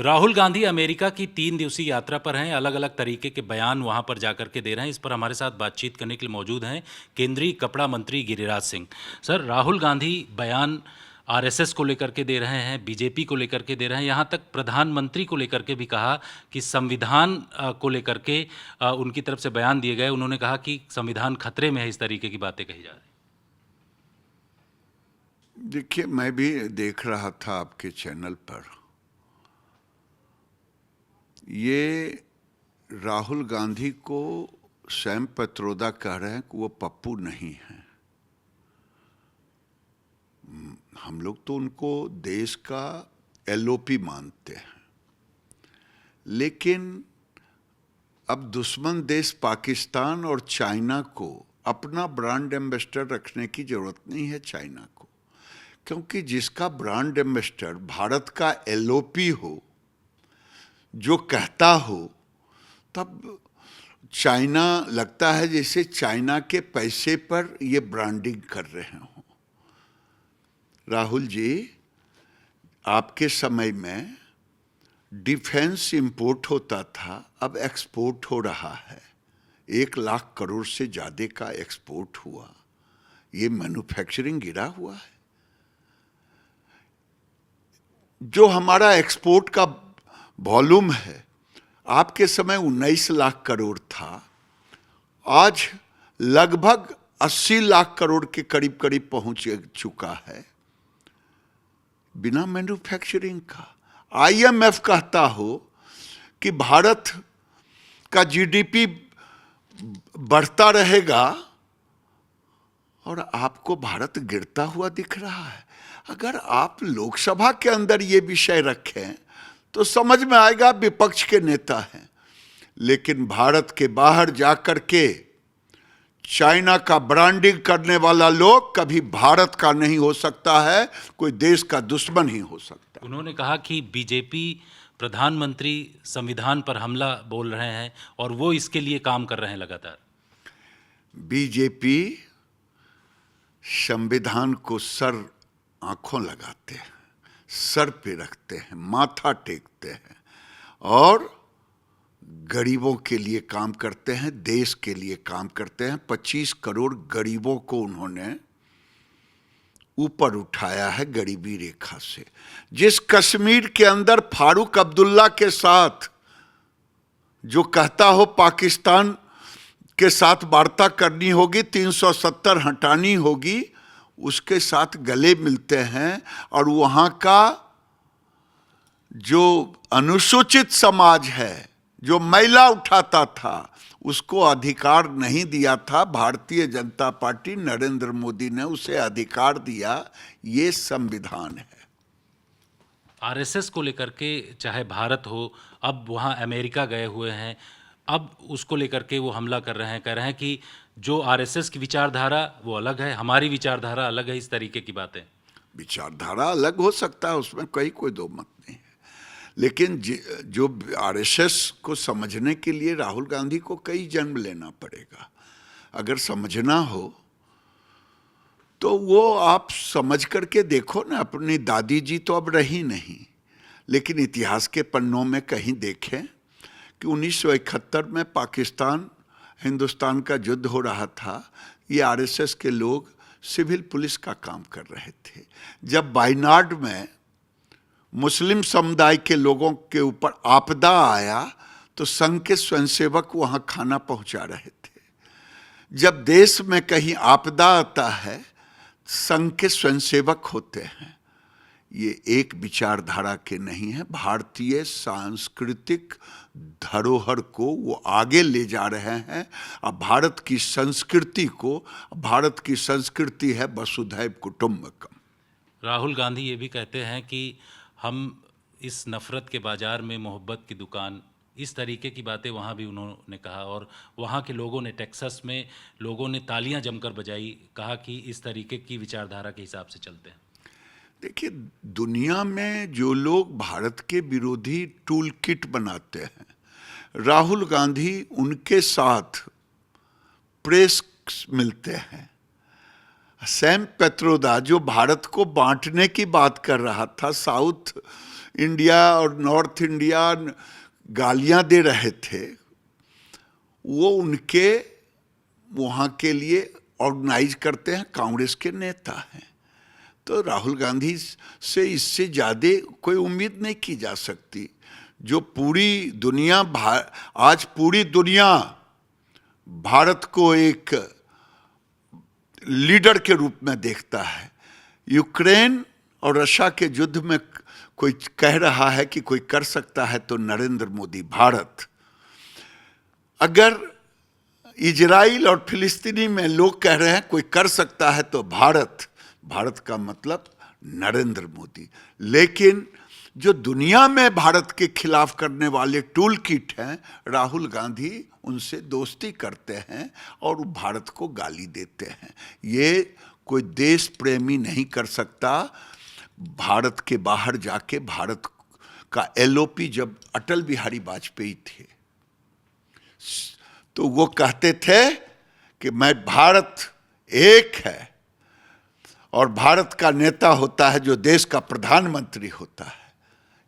Rahul Gandhi America की 3 दिवसीय यात्रा पर हैं। अलग अलग तरीके के बयान वहां पर जाकर के दे रहे हैं। इस पर हमारे साथ बातचीत करने के लिए मौजूद हैं केंद्रीय कपड़ा मंत्री गिरिराज सिंह। सर, राहुल गांधी बयान आरएसएस को लेकर के दे रहे हैं, बीजेपी को लेकर के दे रहे हैं, यहाँ तक प्रधानमंत्री को लेकर के भी कहा कि संविधान को लेकर के उनकी तरफ से बयान दिए गए। उन्होंने कहा कि संविधान खतरे में है, इस तरीके की बातें कही जा रही। देखिए, मैं भी देख रहा था आपके चैनल पर, ये राहुल गांधी को सैम पित्रोदा कह रहे हैं कि वो पप्पू नहीं है। हम लोग तो उनको देश का एलओपी मानते हैं, लेकिन अब दुश्मन देश पाकिस्तान और चाइना को अपना ब्रांड एम्बेसडर रखने की जरूरत नहीं है चाइना को, क्योंकि जिसका ब्रांड एम्बेसडर भारत का एलओपी हो, जो कहता हो, तब चाइना लगता है जैसे चाइना के पैसे पर ये ब्रांडिंग कर रहे हों। राहुल जी, आपके समय में डिफेंस इंपोर्ट होता था, अब एक्सपोर्ट हो रहा है। 1 लाख करोड़ से ज़्यादा का एक्सपोर्ट हुआ। ये मैन्युफैक्चरिंग गिरा हुआ है। जो हमारा एक्सपोर्ट का वॉल्यूम है, आपके समय 19 लाख करोड़ था, आज लगभग 80 लाख करोड़ के करीब करीब पहुंच चुका है, बिना मैन्युफैक्चरिंग का। आईएमएफ कहता हो कि भारत का जीडीपी बढ़ता रहेगा और आपको भारत गिरता हुआ दिख रहा है। अगर आप लोकसभा के अंदर ये विषय रखें तो समझ में आएगा विपक्ष के नेता हैं, लेकिन भारत के बाहर जाकर के चाइना का ब्रांडिंग करने वाला लोग कभी भारत का नहीं हो सकता है, कोई देश का दुश्मन ही हो सकता है। उन्होंने कहा कि बीजेपी प्रधानमंत्री संविधान पर हमला बोल रहे हैं और वो इसके लिए काम कर रहे हैं लगातार। बीजेपी संविधान को सर आंखों लगाते हैं, सर पे रखते हैं, माथा टेकते हैं और गरीबों के लिए काम करते हैं, देश के लिए काम करते हैं। 25 करोड़ गरीबों को उन्होंने ऊपर उठाया है गरीबी रेखा से। जिस कश्मीर के अंदर फारूक अब्दुल्ला के साथ जो कहता हो पाकिस्तान के साथ वार्ता करनी होगी, 370 हटानी होगी, उसके साथ गले मिलते हैं और वहाँ का जो अनुसूचित समाज है, जो मैला उठाता था, उसको अधिकार नहीं दिया था। भारतीय जनता पार्टी नरेंद्र मोदी ने उसे अधिकार दिया। ये संविधान है। आरएसएस को लेकर के चाहे भारत हो, अब वहाँ अमेरिका गए हुए हैं, अब उसको लेकर के वो हमला कर रहे हैं, कह रहे हैं कि जो आरएसएस की विचारधारा वो अलग है, हमारी विचारधारा अलग है, इस तरीके की बातें। विचारधारा अलग हो सकता है, उसमें कोई दो मत नहीं है, लेकिन जो आरएसएस को समझने के लिए राहुल गांधी को कई जन्म लेना पड़ेगा। अगर समझना हो तो वो आप समझ करके देखो ना। अपनी दादी जी तो अब रही नहीं, लेकिन इतिहास के पन्नों में कहीं देखें कि 1971 में पाकिस्तान हिंदुस्तान का युद्ध हो रहा था। ये आरएसएस के लोग सिविल पुलिस का काम कर रहे थे। जब वायनाड में मुस्लिम समुदाय के लोगों के ऊपर आपदा आया तो संघ के स्वयंसेवक वहाँ खाना पहुँचा रहे थे। जब देश में कहीं आपदा आता है, संघ के स्वयंसेवक होते हैं। ये एक विचारधारा के नहीं है। भारतीय सांस्कृतिक धरोहर को वो आगे ले जा रहे हैं। अब भारत की संस्कृति है वसुधैव कुटुंबकम। राहुल गांधी ये भी कहते हैं कि हम इस नफ़रत के बाज़ार में मोहब्बत की दुकान, इस तरीके की बातें वहाँ भी उन्होंने कहा। और वहाँ के लोगों ने, टेक्सास में लोगों ने तालियां जमकर बजाई, कहा कि इस तरीके की विचारधारा के हिसाब से चलते हैं। देखिए, दुनिया में जो लोग भारत के विरोधी टूल किट बनाते हैं, राहुल गांधी उनके साथ प्रेस मिलते हैं। सैम पित्रोदा जो भारत को बांटने की बात कर रहा था, साउथ इंडिया और नॉर्थ इंडिया गालियां दे रहे थे, वो उनके वहाँ के लिए ऑर्गेनाइज करते हैं, कांग्रेस के नेता हैं। तो राहुल गांधी से इससे ज़्यादा कोई उम्मीद नहीं की जा सकती। जो पूरी दुनिया आज पूरी दुनिया भारत को एक लीडर के रूप में देखता है। यूक्रेन और रशिया के युद्ध में कोई कह रहा है कि कोई कर सकता है तो नरेंद्र मोदी, भारत। अगर इजराइल और फिलिस्तीनी में लोग कह रहे हैं कोई कर सकता है तो भारत, भारत का मतलब नरेंद्र मोदी। लेकिन जो दुनिया में भारत के खिलाफ करने वाले टूल किट हैं, राहुल गांधी उनसे दोस्ती करते हैं और भारत को गाली देते हैं। ये कोई देश प्रेमी नहीं कर सकता। भारत के बाहर जाके भारत का एलओपी जब अटल बिहारी वाजपेयी थे तो वो कहते थे कि मैं भारत एक है, और भारत का नेता होता है जो देश का प्रधानमंत्री होता है।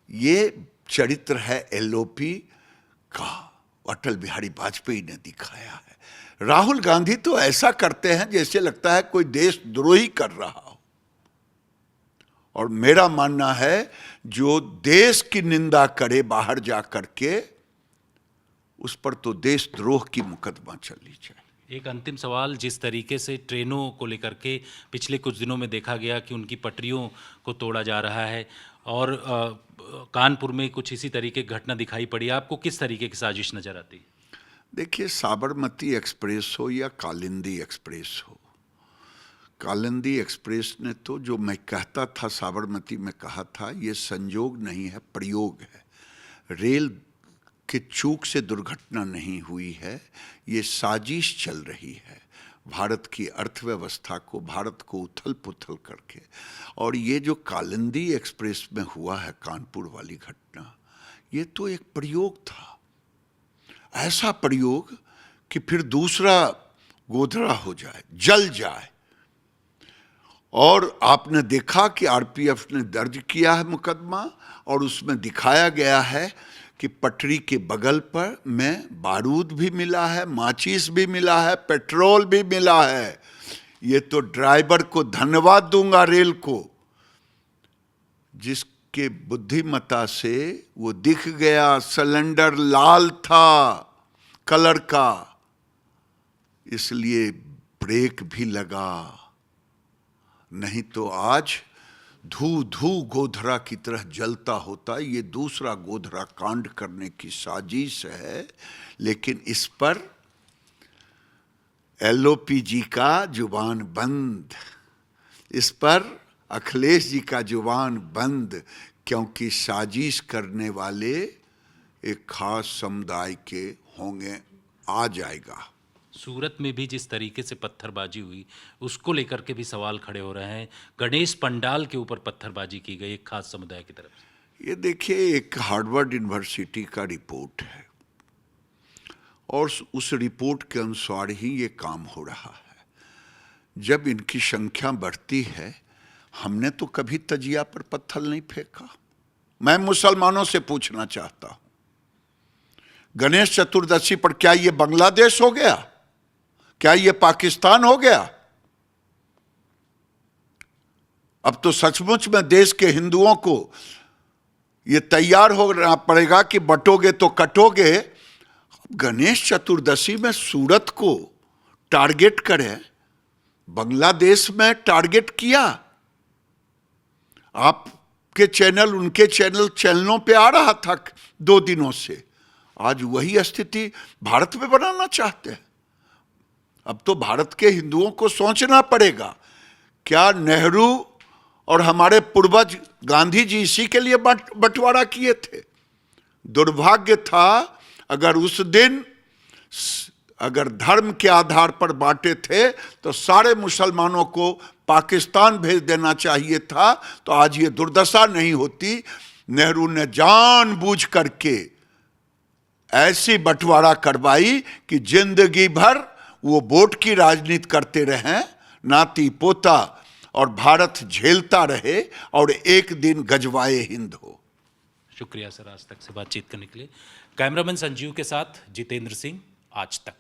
ये चरित्र है एलओपी का, अटल बिहारी वाजपेयी ने दिखाया है। राहुल गांधी तो ऐसा करते हैं जैसे लगता है कोई देशद्रोही कर रहा हो। और मेरा मानना है जो देश की निंदा करे बाहर जा करके, उस पर तो देशद्रोह की मुकदमा चलनी चाहिए। एक अंतिम सवाल, जिस तरीके से ट्रेनों को लेकर के पिछले कुछ दिनों में देखा गया कि उनकी पटरियों को तोड़ा जा रहा है, और कानपुर में कुछ इसी तरीके की घटना दिखाई पड़ी, आपको किस तरीके की साजिश नज़र आती है? देखिए, साबरमती एक्सप्रेस हो या कालिंदी एक्सप्रेस हो, कालिंदी एक्सप्रेस ने तो जो मैं कहता था साबरमती में कहा था, ये संयोग नहीं है, प्रयोग है। रेल के चूक से दुर्घटना नहीं हुई है, ये साजिश चल रही है भारत की अर्थव्यवस्था को, भारत को उथल पुथल करके। और ये जो कालिंदी एक्सप्रेस में हुआ है कानपुर वाली घटना, ये तो एक प्रयोग था, ऐसा प्रयोग कि फिर दूसरा गोधरा हो जाए, जल जाए। और आपने देखा कि आरपीएफ ने दर्ज किया है मुकदमा, और उसमें दिखाया गया है कि पटरी के बगल पर में बारूद भी मिला है, माचिस भी मिला है, पेट्रोल भी मिला है। ये तो ड्राइवर को धन्यवाद दूंगा, रेल को, जिसके बुद्धिमत्ता से वो दिख गया। सिलेंडर लाल था कलर का, इसलिए ब्रेक भी लगा, नहीं तो आज धू धू गोधरा की तरह जलता होता। ये दूसरा गोधरा कांड करने की साजिश है। लेकिन इस पर एलओपी जी का जुबान बंद, इस पर अखिलेश जी का जुबान बंद, क्योंकि साजिश करने वाले एक खास समुदाय के होंगे। आ जाएगा। सूरत में भी जिस तरीके से पत्थरबाजी हुई, उसको लेकर के भी सवाल खड़े हो रहे हैं। गणेश पंडाल के ऊपर पत्थरबाजी की गई एक खास समुदाय की तरफ से। ये देखिए, एक हार्वर्ड यूनिवर्सिटी का रिपोर्ट है, और उस रिपोर्ट के अनुसार ही ये काम हो रहा है। जब इनकी संख्या बढ़ती है, हमने तो कभी तजिया पर पत्थर नहीं फेंका। मैं मुसलमानों से पूछना चाहता हूं, गणेश चतुर्दशी पर क्या ये बांग्लादेश हो गया? क्या ये पाकिस्तान हो गया? अब तो सचमुच में देश के हिंदुओं को ये तैयार होना पड़ेगा कि बटोगे तो कटोगे। गणेश चतुर्दशी में सूरत को टारगेट करें, बांग्लादेश में टारगेट किया। आपके चैनल, उनके चैनलों पे आ रहा था 2 दिनों से। आज वही स्थिति भारत में बनाना चाहते हैं। अब तो भारत के हिंदुओं को सोचना पड़ेगा, क्या नेहरू और हमारे पूर्वज गांधी जी इसी के लिए बंटवारा किए थे? दुर्भाग्य था अगर उस दिन अगर धर्म के आधार पर बांटे थे तो सारे मुसलमानों को पाकिस्तान भेज देना चाहिए था, तो आज ये दुर्दशा नहीं होती। नेहरू ने जानबूझ करके ऐसी बंटवारा करवाई कि जिंदगी भर वो वोट की राजनीति करते रहे, नाती पोता, और भारत झेलता रहे, और एक दिन गजवाए हिंद हो। शुक्रिया सर आज तक से बातचीत करने के लिए। कैमरामैन संजीव के साथ जितेंद्र सिंह, आज तक।